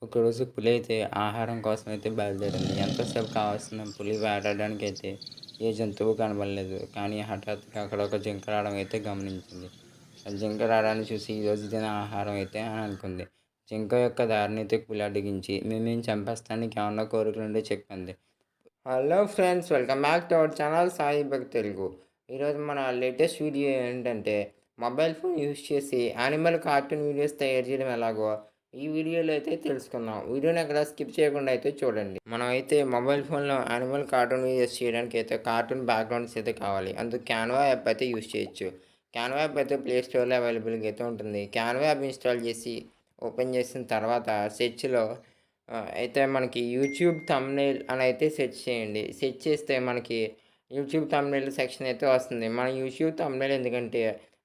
ఒకరోజు పులి అయితే ఆహారం కోసం అయితే బయలుదేరింది. ఎంతోసేపు కావాల్సిన పులి వేటాడడానికైతే ఏ జంతువు కనబడలేదు. కానీ హఠాత్తుగా అక్కడ ఒక జింక రావడం అయితే గమనించింది. ఆ జింక రావడాన్ని చూసి ఈరోజు తినే ఆహారం అయితే అని అనుకుంది. జింక యొక్క దారిని అయితే పులి అడ్డగించి నిన్ను చంపేస్తాను నీకేమన్నా కోరికలుంటే చెప్పంది. Hello friends, welcome back to our channel Sai Bhakti Telugu. ఈరోజు మన లేటెస్ట్ వీడియో ఏంటంటే మొబైల్ ఫోన్ యూస్ చేసి యానిమల్ కార్టూన్ వీడియోస్ తయారు చేయడం ఎలాగో ఈ వీడియోలో అయితే తెలుసుకుందాం. వీడియోని ఎక్కడ స్కిప్ చేయకుండా అయితే చూడండి. మనం అయితే మొబైల్ ఫోన్లో యానిమల్ కార్టూన్ వీడియోస్ చేయడానికి అయితే కార్టూన్ బ్యాక్గ్రౌండ్స్ అయితే కావాలి. అందుకు క్యాన్వా యాప్ అయితే యూస్ చేయొచ్చు. క్యాన్వా యాప్ అయితే ప్లే స్టోర్లో అవైలబుల్గా అయితే ఉంటుంది. క్యాన్వా యాప్ ఇన్స్టాల్ చేసి ఓపెన్ చేసిన తర్వాత సెర్చ్లో అయితే మనకి యూట్యూబ్ థంబ్‌నెయిల్ అని అయితే సెర్చ్ చేయండి. సెర్చ్ చేస్తే మనకి యూట్యూబ్ థంబ్‌నెయిల్ సెక్షన్ అయితే వస్తుంది. మన యూట్యూబ్ థంబ్‌నెయిల్ ఎందుకంటే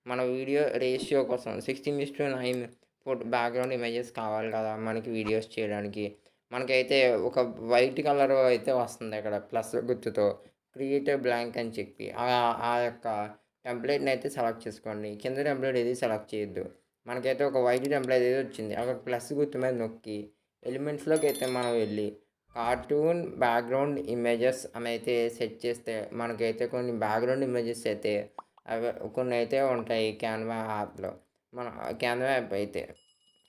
మన వీడియో రేషియో కోసం 16:9 బ్యాక్‌గ్రౌండ్ ఇమేజెస్ కావాలి కదా! మనకి వీడియోస్ చేయడానికి. మనకైతే ఒక వైట్ కలర్ అయితే వస్తుంది అక్కడ ప్లస్ గుర్తుతో. క్రియేట్ బ్లాంక్ అని చెప్పి. ఆ యొక్క టెంప్లేట్‌ని అయితే సెలెక్ట్ చేసుకోండి. కింద టెంప్లేట్ ఏది సెలెక్ట్ చేయొద్దు. మనకైతే ఒక వైట్ టెంప్లేట్ అయితే వచ్చింది. అక్కడ ప్లస్ గుర్తు మీద నొక్కి ఎలిమెంట్స్‌లోకి అయితే మనం వెళ్ళి కార్టూన్ బ్యాక్‌గ్రౌండ్ ఇమేజెస్ అని అయితే సెట్ చేస్తే మనకైతే కొన్ని బ్యాక్‌గ్రౌండ్ ఇమేజెస్ అయితే అవి కొన్ని అయితే ఉంటాయి క్యాన్వా యాప్‌లో. మన క్యాన్వా యాప్ అయితే.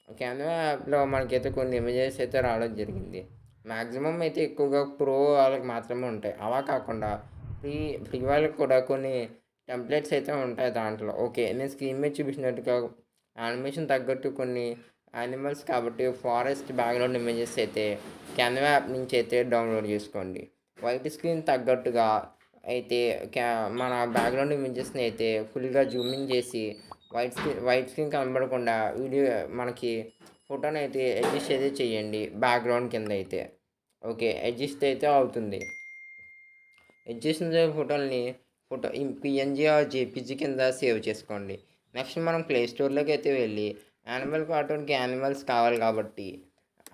క్యాన్వా యాప్‌లో మనకైతే కొన్ని ఇమేజెస్ అయితే రావడం జరిగింది. మాక్సిమం అయితే ఎక్కువగా ప్రో వాళ్ళకి మాత్రమే ఉంటాయి. అలా కాకుండా ఫ్రీ ఫ్రీ వాళ్ళకి కూడా కొన్ని టెంప్లేట్స్ అయితే ఉంటాయి దాంట్లో. ఓకే. నేను స్క్రీన్ మీద చూపించినట్టుగా యానిమేషన్ తగ్గట్టు కొన్ని యానిమల్స్ కాబట్టి ఫారెస్ట్ బ్యాక్‌గ్రౌండ్ ఇమేజెస్ అయితే క్యాన్వా యాప్ నుంచి అయితే డౌన్‌లోడ్ చేసుకోండి. వైట్ స్క్రీన్ తగ్గట్టుగా అయితే క్యా మన బ్యాక్‌గ్రౌండ్ ఇమేజెస్‌ని అయితే ఫుల్‌గా జూమింగ్ చేసి వైట్ స్క్రీన్ కనబడకుండా వీడియో మనకి ఫోటోనైతే అడ్జస్ట్ అయితే చేయండి బ్యాక్‌గ్రౌండ్ కింద అయితే. ఓకే. అడ్జస్ట్ అయితే అవుతుంది. అడ్జస్ట్ చేసిన ఫోటోలని పీఎన్‌జీ ఆర్ జేపీజీ కింద సేవ్ చేసుకోండి. నెక్స్ట్ మనం ప్లే స్టోర్‌లోకి అయితే వెళ్ళి యానిమల్ కార్టూన్‌కి యానిమల్స్ కావాలి కాబట్టి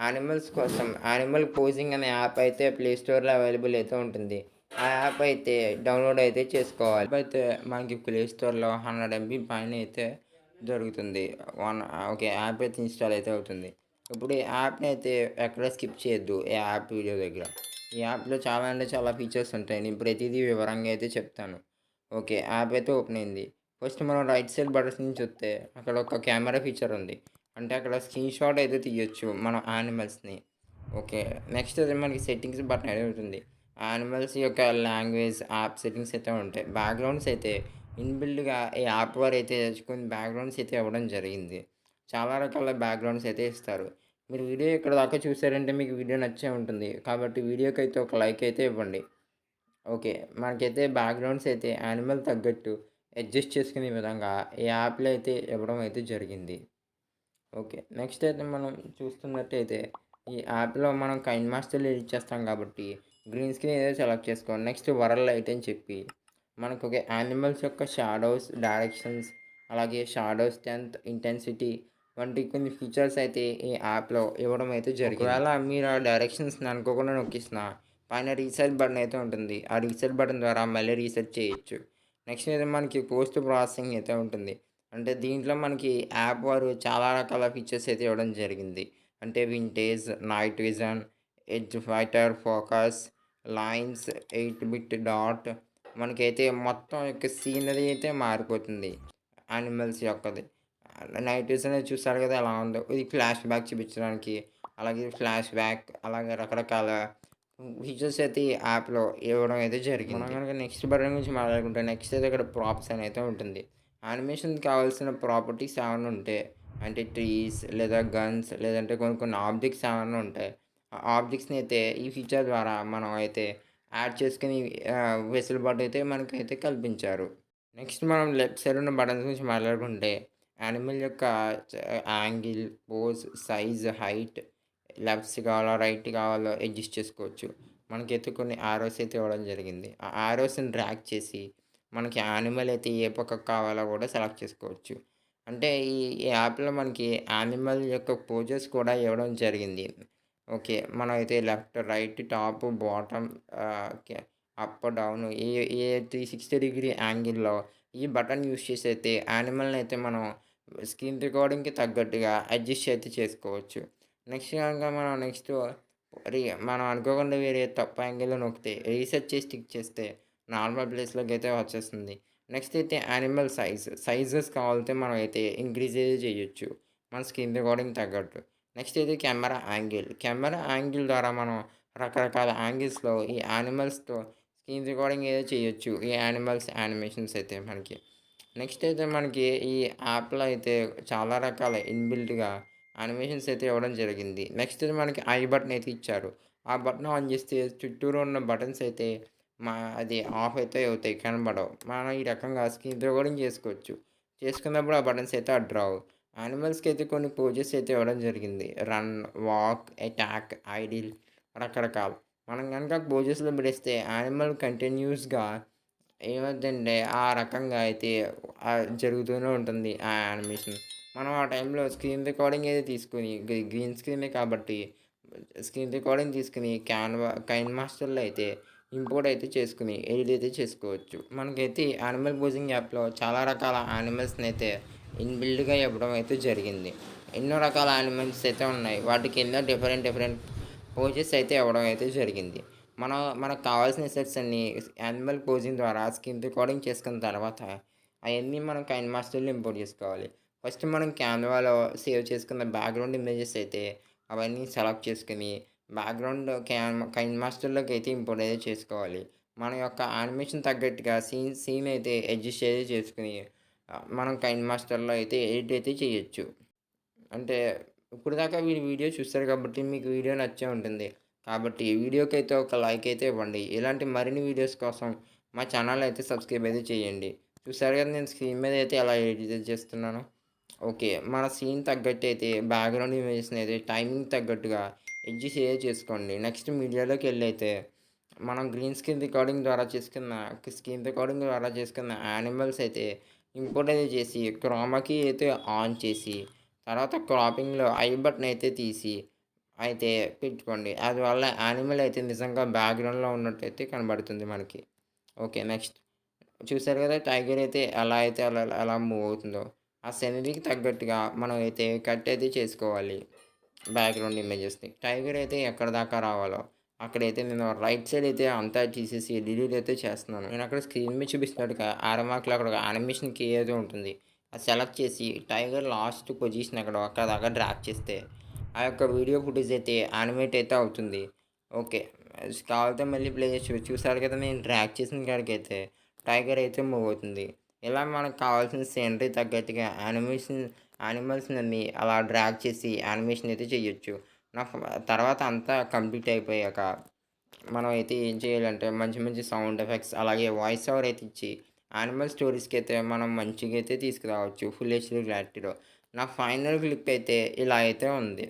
యానిమల్స్ కోసం యానిమల్ పోజింగ్ అనే యాప్ అయితే ప్లే స్టోర్‌లో అవైలబుల్ అయితే ఉంటుంది. ఆ యాప్ అయితే డౌన్లోడ్ అయితే చేసుకోవాలి. యాప్ అయితే మనకి ప్లే స్టోర్‌లో 100 ఎంబీ పైన అయితే దొరుకుతుంది. ఓకే. యాప్ అయితే ఇన్‌స్టాల్ అయితే అవుతుంది. ఇప్పుడు ఈ యాప్‌ని అయితే ఎక్కడ స్కిప్ చేయొద్దు. ఈ యాప్ వీడియో దగ్గర. ఈ యాప్‌లో చాలా అంటే చాలా ఫీచర్స్ ఉంటాయి. నేను ప్రతీదీ వివరంగా అయితే చెప్తాను. ఓకే. యాప్ అయితే ఓపెన్ అయింది. ఫస్ట్ మనం రైట్ సైడ్ బటన్స్ నుంచి చూస్తే అక్కడ ఒక కెమెరా ఫీచర్ ఉంది. అంటే అక్కడ స్క్రీన్ షాట్ అయితే తీయొచ్చు మనం యానిమల్స్‌ని. ఓకే. నెక్స్ట్ అయితే మనకి సెట్టింగ్స్ బటన్ అనేది ఉంటుంది. యానిమల్స్ యొక్క లాంగ్వేజ్, యాప్ సెట్టింగ్స్ అయితే ఉంటాయి. బ్యాక్‌గ్రౌండ్స్ అయితే ఇన్‌బిల్డ్‌గా ఈ యాప్ వారైతే కొన్ని బ్యాక్‌గ్రౌండ్స్ అయితే ఇవ్వడం జరిగింది. చాలా రకాల బ్యాక్‌గ్రౌండ్స్ అయితే ఇస్తారు. మీరు వీడియో ఇక్కడి దాకా చూసారంటే మీకు వీడియో నచ్చే ఉంటుంది. కాబట్టి వీడియోకైతే ఒక లైక్ అయితే ఇవ్వండి. ఓకే. మనకైతే బ్యాక్‌గ్రౌండ్స్ అయితే యానిమల్ తగ్గట్టు అడ్జస్ట్ చేసుకునే విధంగా ఈ యాప్‌లో అయితే ఇవ్వడం అయితే జరిగింది. ఓకే. నెక్స్ట్ అయితే మనం చూస్తున్నట్టయితే ఈ యాప్‌లో మనం కైన్ మాస్టర్‌లో ఎడిట్ చేస్తాం కాబట్టి గ్రీన్ స్క్రీన్ ఏదో సెలెక్ట్ చేసుకోండి. నెక్స్ట్ వరల్డ్ లైట్ అని చెప్పి మనకు ఒక యానిమల్స్ యొక్క షాడోస్, డైరెక్షన్స్ అలాగే షాడో స్ట్రెంత్, ఇంటెన్సిటీ వంటి కొన్ని ఫీచర్స్ అయితే ఈ యాప్‌లో ఇవ్వడం అయితే జరిగింది. ఒకవేళ మీరు ఆ డైరెక్షన్స్‌ని అనుకోకుండా నొక్కిసినా పైన రీసెట్ బటన్ అయితే ఉంటుంది. ఆ రీసెట్ బటన్ ద్వారా మళ్ళీ రీసెట్ చేయొచ్చు. నెక్స్ట్ అయితే మనకి పోస్ట్ ప్రాసెసింగ్ అయితే ఉంటుంది. అంటే దీంట్లో మనకి యాప్ వారు చాలా రకాల ఫీచర్స్ అయితే ఇవ్వడం జరిగింది. అంటే vintage, night vision, edge fighter, focus, lines, 8 bit dot మనకైతే మొత్తం యొక్క సీనరీ అయితే మారిపోతుంది. యానిమల్స్ యొక్కది. నైట్ విజన్ చూసారు కదా ఎలా ఉందో. ఇది ఫ్లాష్ బ్యాక్ చూపించడానికి, అలాగే ఫ్లాష్ బ్యాక్ అలాగే రకరకాల ఫీచర్స్ అయితే ఈ యాప్‌లో ఇవ్వడం అయితే జరిగింది. మనం గనుక నెక్స్ట్ బటన్ గురించి మాట్లాడుకుంటే నెక్స్ట్ అయితే ఇక్కడ ప్రాప్స్ అని అయితే ఉంటుంది. యానిమేషన్‌కి కావాల్సిన ప్రాపర్టీస్ ఏమన్నా ఉంటే అంటే ట్రీస్ లేదా గన్స్ లేదంటే కొన్ని కొన్ని ఆబ్జెక్ట్స్ ఏమన్నా ఉంటాయి. ఆ ఆబ్జెక్ట్స్‌ని అయితే ఈ ఫీచర్ ద్వారా మనం అయితే యాడ్ చేసుకొని వెసులుబాటు అయితే మనకైతే కల్పించారు. నెక్స్ట్ మనం లెఫ్ట్ సైడ్ ఉన్న బటన్స్ గురించి మాట్లాడుకుంటే యానిమల్ యొక్క చ యాంగిల్, పోజ్, సైజ్, హైట్ లెఫ్ట్‌కి కావాలా, రైట్ కావాలో అడ్జస్ట్ చేసుకోవచ్చు. మనకైతే కొన్ని యారోస్ అయితే ఇవ్వడం జరిగింది. ఆ యారోస్‌ని డ్రాగ్ చేసి మనకి యానిమల్ అయితే ఏ పక్కకు కావాలో కూడా సెలెక్ట్ చేసుకోవచ్చు. అంటే ఈ యాప్‌లో మనకి యానిమల్ యొక్క పోజెస్ కూడా ఇవ్వడం జరిగింది. ఓకే. మనం అయితే left, right, top, bottom okay. Up, down ఏ 360 డిగ్రీ యాంగిల్‌లో ఈ బటన్ యూజ్ చేసి అయితే యానిమల్‌ని అయితే మనం స్క్రీన్ రికార్డింగ్‌కి తగ్గట్టుగా అడ్జస్ట్ అయితే చేసుకోవచ్చు. నెక్స్ట్ గనక మనం అనుకోకుండా వేరే తప్పు యాంగిల్‌లో నొక్కితే, రీసెట్ చేసి టిక్ చేస్తే నార్మల్ ప్లేస్‌లోకైతే వచ్చేస్తుంది. నెక్స్ట్ అయితే యానిమల్ సైజెస్ కావాలంటే మనం అయితే ఇంక్రీజ్ అయితే చేయొచ్చు. మన స్కిన్ రికార్డింగ్ తగ్గట్టు. నెక్స్ట్ అయితే కెమెరా యాంగిల్ ద్వారా మనం రకరకాల యాంగిల్స్‌లో ఈ యానిమల్స్‌తో స్క్రీన్ రికార్డింగ్ ఏదో చేయొచ్చు. ఈ యానిమల్స్ యానిమేషన్స్ అయితే మనకి. నెక్స్ట్ అయితే మనకి ఈ యాప్‌లో అయితే చాలా రకాల ఇన్‌బిల్ట్‌గా యానిమేషన్స్ అయితే ఇవ్వడం జరిగింది. నెక్స్ట్ మనకి ఐ బటన్ అయితే ఇచ్చారు. ఆ బటన్ ఆన్ చేస్తే చుట్టూరు ఉన్న బటన్స్ అయితే మా అది ఆఫ్ అయితే అవుతాయి, కనబడవు. మనం ఈ రకంగా స్క్రీన్ రికార్డింగ్ చేసుకోవచ్చు. చేసుకున్నప్పుడు ఆ బటన్స్ అయితే అడ్డు రావు. యానిమల్స్‌కి అయితే కొన్ని పోజెస్ అయితే ఇవ్వడం జరిగింది. రన్, వాక్, అటాక్, ఐడిల్ రకరకాలు. మనం గనుక పోజెస్‌లో పెడిస్తే యానిమల్ కంటిన్యూయస్‌గా ఏమైద్దంటే ఆ రకంగా అయితే జరుగుతూనే ఉంటుంది ఆ యానిమేషన్. మనం ఆ టైంలో స్క్రీన్ రికార్డింగ్ ఏదో తీసుకొని గ్రీన్ స్క్రీనే కాబట్టి స్క్రీన్ రికార్డింగ్ తీసుకొని కైన్ మాస్టర్‌లో అయితే ఇంపోర్ట్ అయితే చేసుకొని ఎడిట్ అయితే చేసుకోవచ్చు. మనకైతే యానిమల్ పోజింగ్ యాప్‌లో చాలా రకాల యానిమల్స్‌నైతే ఇన్‌బిల్ట్‌గా ఇవ్వడం అయితే జరిగింది. ఎన్నో రకాల యానిమల్స్ అయితే ఉన్నాయి. వాటికి ఎన్నో డిఫరెంట్ పోజెస్ అయితే ఇవ్వడం అయితే జరిగింది. మనకు కావాల్సిన సెట్స్ అన్నీ యానిమల్ పోజింగ్ ద్వారా స్క్రీన్ రికార్డింగ్ చేసుకున్న తర్వాత అయన్నీ మనం కైన్ మాస్టర్‌లో ఇంపోర్ట్ చేసుకోవాలి. ఫస్ట్ మనం క్యాన్వాలో సేవ్ చేసుకున్న బ్యాక్‌గ్రౌండ్ ఇమేజెస్ అయితే అవన్నీ సెలెక్ట్ చేసుకొని బ్యాక్‌గ్రౌండ్ కైన్ మాస్టర్‌లోకి అయితే ఇంపోర్ట్ అయితే చేసుకోవాలి. మన యొక్క యానిమేషన్ తగ్గట్టుగా సీన్ అయితే అడ్జస్ట్ అయితే చేసుకొని మనం కైన్ మాస్టర్‌లో అయితే ఎడిట్ అయితే చేయొచ్చు. అంటే ఇప్పటిదాకా మీరు వీడియో చూసారు కాబట్టి మీకు వీడియో నచ్చే ఉంటుంది. కాబట్టి వీడియోకైతే ఒక లైక్ అయితే ఇవ్వండి. ఇలాంటి మరిన్ని వీడియోస్ కోసం మా ఛానల్ అయితే సబ్స్క్రైబ్ అయితే చేయండి. చూసారు కదా నేను స్క్రీన్ మీద అయితే ఎలా ఎడిట్ చేస్తున్నానో. ఓకే. మన సీన్ తగ్గట్టయితే బ్యాక్‌గ్రౌండ్ ఇమేజెస్‌ని అయితే టైమింగ్ తగ్గట్టుగా అడ్జస్ట్ అయితే చేసుకోండి. నెక్స్ట్ మీడియాలోకెళ్ళైతే మనం స్క్రీన్ రికార్డింగ్ ద్వారా చేసుకున్న యానిమల్స్ అయితే ఇంపోర్ట్ అయితే చేసి క్రోమాకీ అయితే ఆన్ చేసి తర్వాత క్రాపింగ్‌లో ఐ బటన్ అయితే తీసి అయితే పెట్టుకోండి. అది వల్ల యానిమల్ అయితే నిజంగా బ్యాక్‌గ్రౌండ్‌లో ఉన్నట్టయితే కనబడుతుంది మనకి. ఓకే. నెక్స్ట్ చూసారు కదా! టైగర్ అయితే ఎలా మూవ్ అవుతుందో. ఆ సీనరీకి తగ్గట్టుగా మనం అయితే కట్ అయితే చేసుకోవాలి బ్యాక్‌గ్రౌండ్ ఇమేజెస్‌ని. టైగర్ అయితే ఎక్కడి దాకా రావాలో అక్కడైతే నేను రైట్ సైడ్ అయితే అంతా తీసేసి డిలీట్ అయితే చేస్తున్నాను. నేను అక్కడ స్క్రీన్ మీద చూపిస్తున్నట్టుగా యారో మార్క్‌లో అక్కడ ఒక యానిమేషన్ కీ ఏదో ఉంటుంది. అది సెలెక్ట్ చేసి టైగర్ లాస్ట్ పొజిషన్ అక్కడ దాకా డ్రాగ్ చేస్తే ఆ యొక్క వీడియో ఫుటేజ్ అయితే యానిమేట్ అయితే అవుతుంది. ఓకే. కావాలితే మళ్ళీ ప్లే చేసి చూసారు కదా! నేను డ్రాగ్ చేసిన కాడికైతే టైగర్ అయితే మూవ్ అవుతుంది. ఇలా మనకు కావాల్సిన సీనరీ తగ్గట్టుగా యానిమల్స్‌నన్నీ అలా డ్రాగ్ చేసి యానిమేషన్ అయితే చేయొచ్చు. తర్వాత అంతా కంప్లీట్ అయిపోయాక మనం అయితే ఏం చేయాలంటే మంచి మంచి సౌండ్ ఎఫెక్ట్స్ అలాగే వాయిస్ ఓవర్ అయితే ఇచ్చి యానిమల్ స్టోరీస్‌కి అయితే మనం మంచిగా అయితే తీసుకురావచ్చు ఫుల్ హెచ్‌డీ క్లారిటీలో. నా ఫైనల్ క్లిప్ అయితే ఇలా అయితే ఉంది.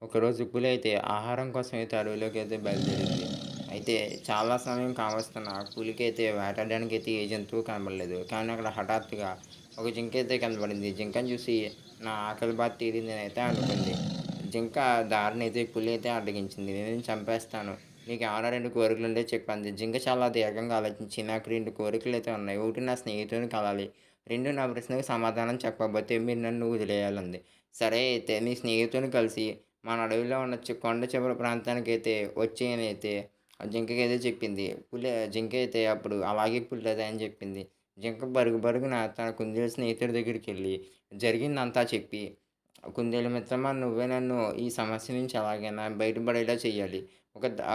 ఒకరోజు పులి అయితే ఆహారం కోసం అయితే అడవిలోకైతే బయలుదేరింది. అయితే చాలా సమయం కావస్తున్న పులికైతే వేటాడడానికైతే ఏ జంతువు కనబడలేదు. కానీ అక్కడ హఠాత్తుగా ఒక జింక అయితే కనబడింది. జింకను చూసి నా ఆకలి బాధ తీరిందని అయితే అనుకుంది. జింక దారినైతే పులి అయితే అడ్డగించింది. నేను చంపేస్తాను. నీకు ఏమైనా 2 కోరికలుంటే చెప్పంది. జింక చాలా దీర్ఘంగా ఆలోచించి నాకు 2 కోరికలైతే ఉన్నాయి. ఒకటి నా స్నేహితుడిని కలాలి. 2 నా ప్రశ్నకు సమాధానం చెప్పకపోతే మీరు నన్ను వదిలేయాలంది. సరే అయితే నీ స్నేహితుడిని కలిసి మన అడవిలో ఉన్న కొండ చివర ప్రాంతానికైతే వచ్చేయనైతే ఆ జింకకైతే చెప్పింది. జింక అయితే అప్పుడు అలాగే పులి అని చెప్పింది. జింక పరుగున తన కుందేలు స్నేహితుడి దగ్గరికెళ్ళి జరిగిందంతా చెప్పి, "కుందేలు మిత్రమా నువ్వే నన్ను ఈ సమస్య నుంచి ఎలాగైనా బయటపడేలా చేయాలి.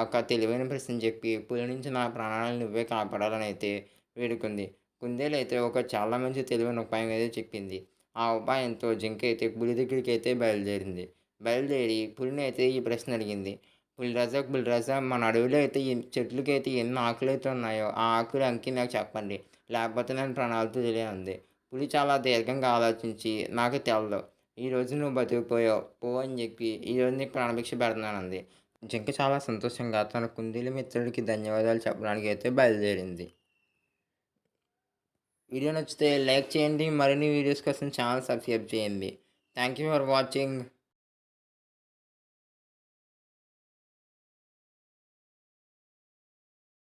ఒక తెలివైన ప్రశ్న చెప్పి పులి నుంచి నా ప్రాణాలను నువ్వే కాపాడాలనైతే వేడుకుంది." కుందేలు అయితే ఒక చాలా మంచి తెలివైన ఉపాయం అయితే చెప్పింది. ఆ ఉపాయంతో జింక అయితే పులి దగ్గరికైతే బయలుదేరింది. బయలుదేరి పులినైతే ఈ ప్రశ్న అడిగింది. బుల్‌రాజా మన అడవిలో అయితే చెట్లకైతే ఎన్ని ఆకులైతే ఉన్నాయో, ఆ ఆకుల అంకె నాకు చెప్పండి. లేకపోతే నేను ప్రాణాలతో అంది. పులి చాలా దీర్ఘంగా ఆలోచించి నాకు తెలదు. ఈరోజు నువ్వు బతికిపోయావు. పో అని చెప్పి ఈరోజు నీకు ప్రాణభిక్ష పెడుతున్నానంది. జింక చాలా సంతోషంగా తన కుందేలు మిత్రుడికి ధన్యవాదాలు చెప్పడానికి అయితే బయలుదేరింది. వీడియో నచ్చితే లైక్ చేయండి. మరిన్ని వీడియోస్ కోసం ఛానల్ సబ్స్క్రైబ్ చేయండి. Thank you for watching.